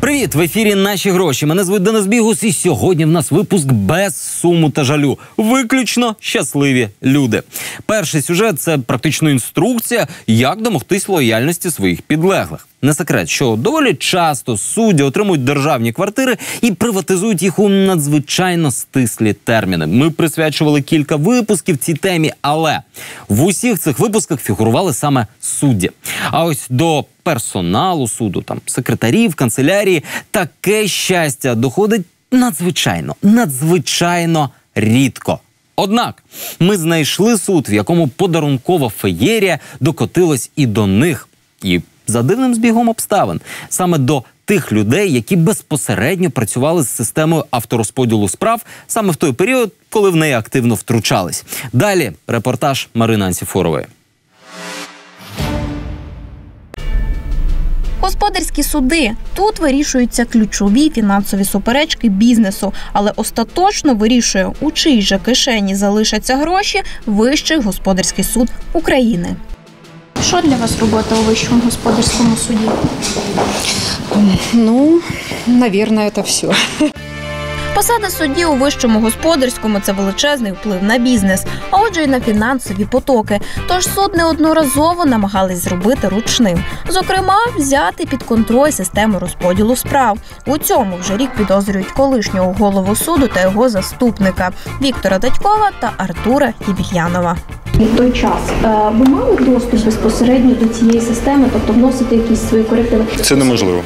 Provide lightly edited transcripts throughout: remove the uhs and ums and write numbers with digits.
Привіт! В ефірі «Наші гроші». Мене звуть Денис Бігус, і сьогодні в нас випуск без суму та жалю. Виключно щасливі люди. Перший сюжет – це практично інструкція, як домогтись лояльності своїх підлеглих. Не секрет, що доволі часто судді отримують державні квартири і приватизують їх у надзвичайно стислі терміни. Ми присвячували кілька випусків цій темі, але в усіх цих випусках фігурували саме судді. А ось до персоналу суду, секретарів, канцелярії, таке щастя доходить надзвичайно рідко. Однак ми знайшли суд, в якому подарункова феєрія докотилась і до них. І за дивним збігом обставин. Саме до тих людей, які безпосередньо працювали з системою авторозподілу справ саме в той період, коли в неї активно втручались. Далі репортаж Марини Анцифорової. Господарські суди. Тут вирішуються ключові фінансові суперечки бізнесу, але остаточно вирішує, у чиїй же кишені залишаться гроші, Вищий господарський суд України. Що для вас робота у Вищому господарському суді? Наверное, це все. Посада судді у Вищому господарському – це величезний вплив на бізнес, а отже й на фінансові потоки. Тож суд неодноразово намагались зробити ручним. Зокрема, взяти під контроль систему розподілу справ. У цьому вже рік підозрюють колишнього голову суду та його заступника – Віктора Татькова та Артура Ємельянова. В той час ви мали доступ безпосередньо до цієї системи, тобто вносити якісь свої корективи? Це неможливо.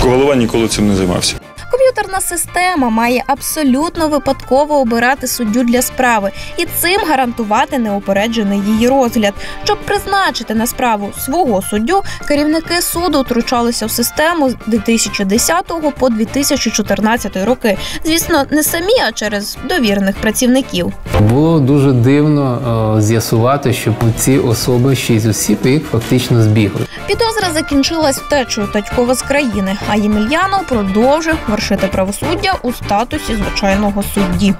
Голова ніколи цим не займався. Комп'ютерна система має абсолютно випадково обирати суддю для справи і цим гарантувати неупереджений її розгляд. Щоб призначити на справу свого суддю, керівники суду втручалися в систему з 2010 по 2014 роки. Звісно, не самі, а через довірених працівників. Було дуже дивно з'ясувати, що ці особи, 6 осіб, їх фактично збігли. Підозра закінчилась втечею Татькова з країни, а Ємельянов продовжив вершити правосуддя у статусі звичайного судді.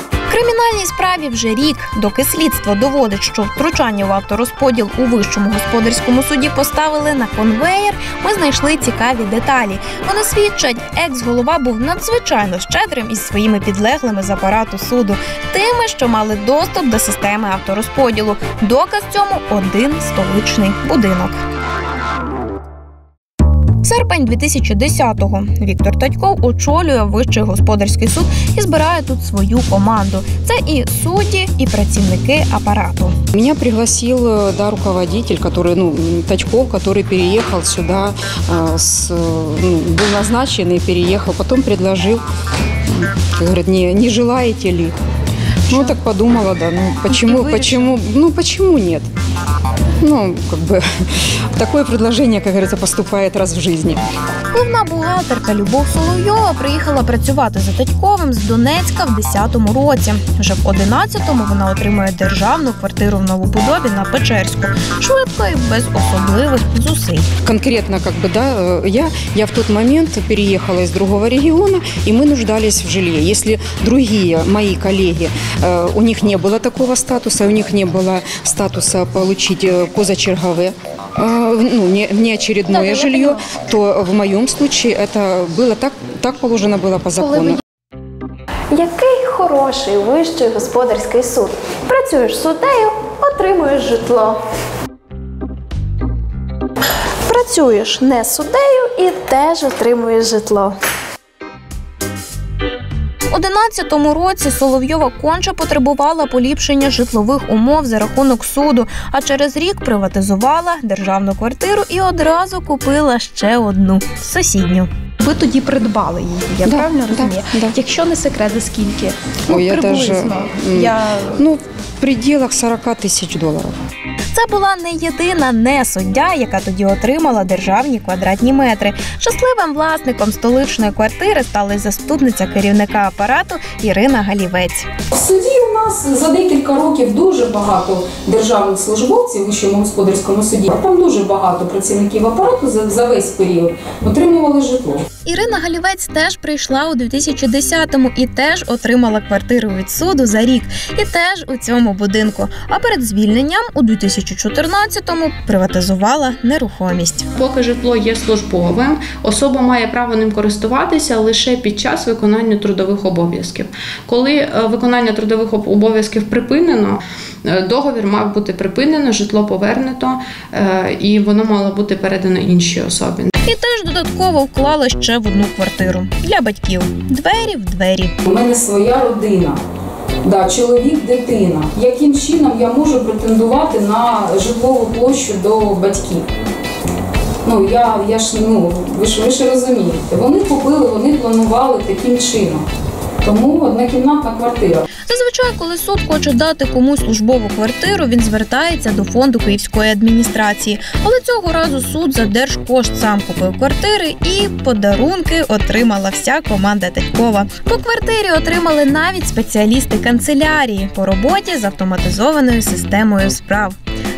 В кримінальній справі вже рік, доки слідство доводить, що втручання в авторозподіл у Вищому господарському суді поставили на конвеєр, ми знайшли цікаві деталі. Вони свідчать, екс-голова був надзвичайно щедрим із своїми підлеглими з апарату суду, тими, що мали доступ до системи авторозподілу. Доказ цьому – один столичний будинок. Серпень 2010-го. Віктор Татьков очолює Вищий господарський суд і збирає тут свою команду. Це і судді, і працівники апарату. Меня пригласил руководитель, Татьков, который переехал сюда, был назначен и переехал. Потом предложил, говорит, не желаете ли? Так подумала, почему нет? Такое предложение, как говорится, поступает раз в жизни. Головна бухгалтерка Любов Соловйова приїхала працювати за Татьковим з Донецька в 2010 році. Вже в 2011-му вона отримує державну квартиру в новобудові на Печерську. Швидко і без особливих зусиль. Конкретно, я в тот момент переехала из другого региона, и мы нуждались в жилье. Если другие мои коллеги, у них не было такого статуса, у них не было статуса получить позачерговое, неочередное жилье, то в моем случае это было так положено было по закону. Який хороший Вищий господарський суд. Працюєш суддею, отримуєш житло. Працюєш не суддею і теж отримуєш житло. У 2011 році Соловйова конче потребувала поліпшення житлових умов за рахунок суду, а через рік приватизувала державну квартиру і одразу купила ще одну – сусідню. Ви тоді придбали її, я правильно розумію? Да. Якщо не секрет, за скільки? Приблизно. В пределах $40 тисяч. Це була не єдина не-суддя, яка тоді отримала державні квадратні метри. Щасливим власником столичної квартири стала й заступниця керівника апарату Ірина Галівець. суді у нас за декілька років дуже багато державних службовців у Вищому господарському суді. Там дуже багато працівників апарату за весь період отримували житло. Ірина Галівець теж прийшла у 2010-му і теж отримала квартиру від суду за рік. І теж у цьому будинку. А перед звільненням у 2014-му приватизувала нерухомість. Поки житло є службовим, особа має право ним користуватися лише під час виконання трудових обов'язків. Коли виконання трудових обов'язків припинено, договір мав бути припинено, житло повернуто і воно мало бути передано іншій особі. І теж додатково вклала ще в одну квартиру для батьків. Двері в двері. У мене своя родина. Да, чоловік, дитина. Яким чином я можу претендувати на житлову площу до батьків? Ви ж розумієте. Вони купили, вони планували таким чином. Тому однокімнатна квартира. Зазвичай, коли суд хоче дати комусь службову квартиру, він звертається до фонду Київської адміністрації. Але цього разу суд за держкошт сам купив квартири і подарунки отримала вся команда Татькова. По квартирі отримали навіть спеціалісти канцелярії по роботі з автоматизованою системою справ.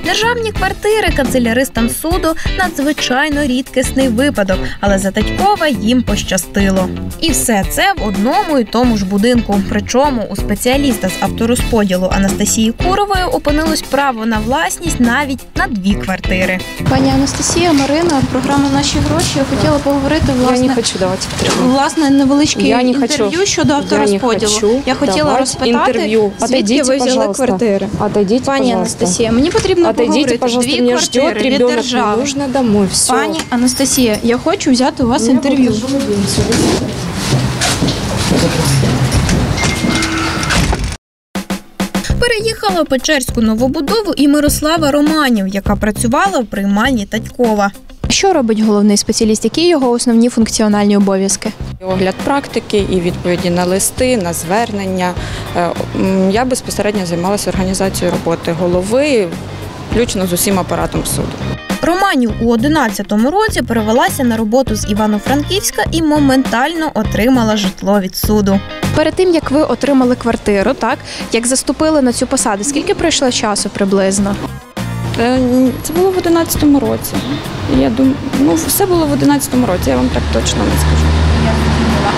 Державні квартири канцеляристам суду – надзвичайно рідкісний випадок, але за Татькова їм пощастило. І все це в одному і тому ж будинку. Причому у спеціаліста з авторозподілу Анастасії Курової опинилось право на власність навіть на 2 квартири. Пані Анастасія, Марина, програма «Наші гроші». Я хотіла поговорити, Я не хочу давати інтерв'ю. власне невеличке інтерв'ю щодо авторозподілу. Я хотіла розпитати, звідки ви взяли квартири. Отойдите, Пані Анастасія, мені потрібно поговорити. 2 квартири від держави. Нужно домой. Все. Пані Анастасія, я хочу взяти у вас інтерв'ю. Переїхала в Печерську новобудову і Мирослава Романів, яка працювала в приймальні Татькова. Що робить головний спеціаліст? Які його основні функціональні обов'язки? Огляд практики і відповіді на листи, на звернення. Я безпосередньо займалася організацією роботи голови, включно з усім апаратом суду. Романів у 11-му році перевелася на роботу з Івано-Франківська і моментально отримала житло від суду. Перед тим, як ви отримали квартиру, так, як заступили на цю посаду, скільки пройшло часу приблизно? Це було в 11-му році. Я думаю, все було в 11-му році, я вам так точно не скажу.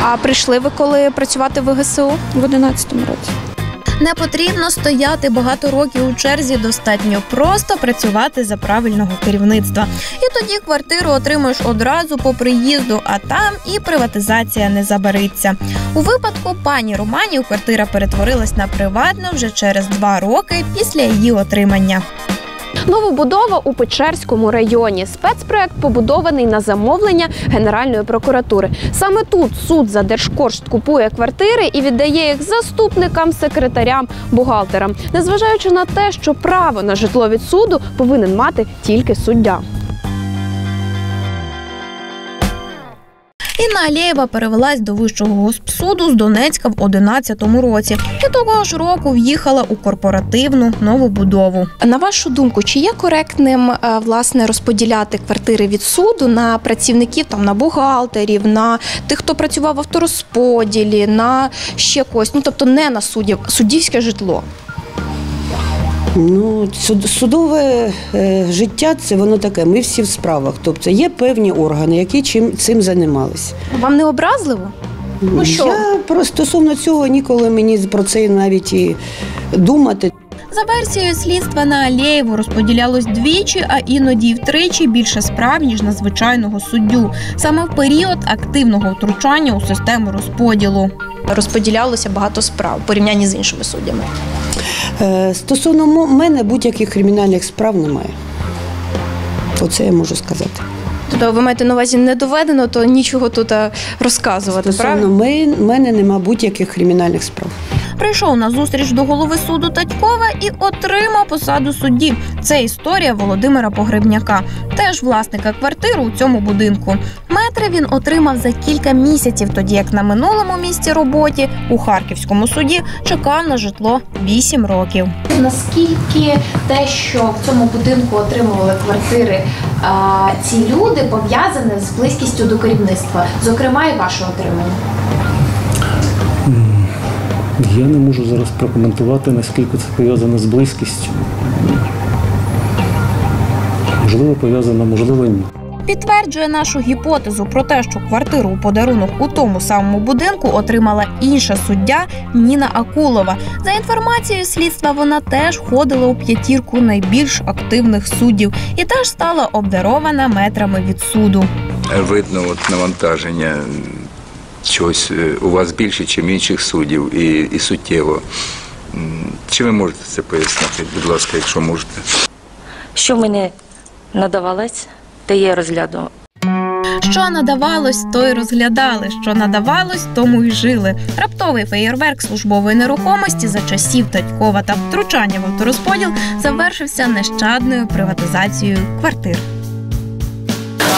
А прийшли ви коли працювати в ГСУ? В 11-му році. Не потрібно стояти багато років у черзі, достатньо просто працювати за правильного керівництва. І тоді квартиру отримаєш одразу по приїзду, а там і приватизація не забариться. У випадку пані Романів квартира перетворилась на приватну вже через 2 роки після її отримання. Новобудова у Печерському районі. Спецпроект побудований на замовлення Генеральної прокуратури. Саме тут суд за держкошт купує квартири і віддає їх заступникам, секретарям, бухгалтерам. Незважаючи на те, що право на житло від суду повинен мати тільки суддя. Інна Алєєва перевелась до Вищого госпсуду з Донецька в 11-му році. І того ж року в'їхала у корпоративну новобудову. На вашу думку, чи є коректним, власне, розподіляти квартири від суду на працівників, на бухгалтерів, на тих, хто працював в авторозподілі, на ще когось, тобто не на суддів, суддівське житло? Судове життя – це воно таке, ми всі в справах. Тобто є певні органи, які цим займалися. Вам не образливо? Я стосовно цього ніколи мені про це навіть і думати. За версією слідства, на Алєєву розподілялось двічі, а іноді й втричі більше справ, ніж на звичайного суддю. Саме в період активного втручання у систему розподілу. Розподілялося багато справ в порівнянні з іншими суддями. Стосовно мене будь-яких кримінальних справ немає. Оце я можу сказати. Тобто ви маєте на увазі не доведено, то нічого тут розказувати, правильно? Стосовно мене немає будь-яких кримінальних справ. Прийшов на зустріч до голови суду Татькова і отримав посаду судді. Це історія Володимира Погребняка, теж власника квартири у цьому будинку. Метри він отримав за кілька місяців, тоді як на минулому місці роботі у Харківському суді чекав на житло 8 років. Наскільки те, що в цьому будинку отримували квартири, ці люди пов'язані з близькістю до керівництва, зокрема і ваше отримання? Я не можу зараз прокоментувати, наскільки це пов'язано з близькістю. Можливо, пов'язано, можливо, ні. Підтверджує нашу гіпотезу про те, що квартиру у подарунок у тому самому будинку отримала інша суддя Ніна Акулова. За інформацією слідства, вона теж входила у 5 найбільш активних суддів і теж стала обдарована метрами від суду. Видно навантаження чогось у вас більше, ніж інших суддів, і суттєво. Чи ви можете це пояснити, будь ласка, якщо можете? Що мені надавалось, те я розглядала. Що надавалось, то й розглядали. Що надавалось, тому й жили. Раптовий феєрверк службової нерухомості за часів Татькова та втручання в авторозподіл завершився нещадною приватизацією квартир.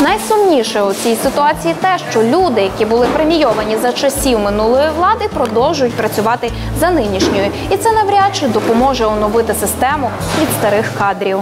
Найсумніше у цій ситуації те, що люди, які були премійовані за часів минулої влади, продовжують працювати за нинішньою. І це навряд чи допоможе оновити систему від старих кадрів.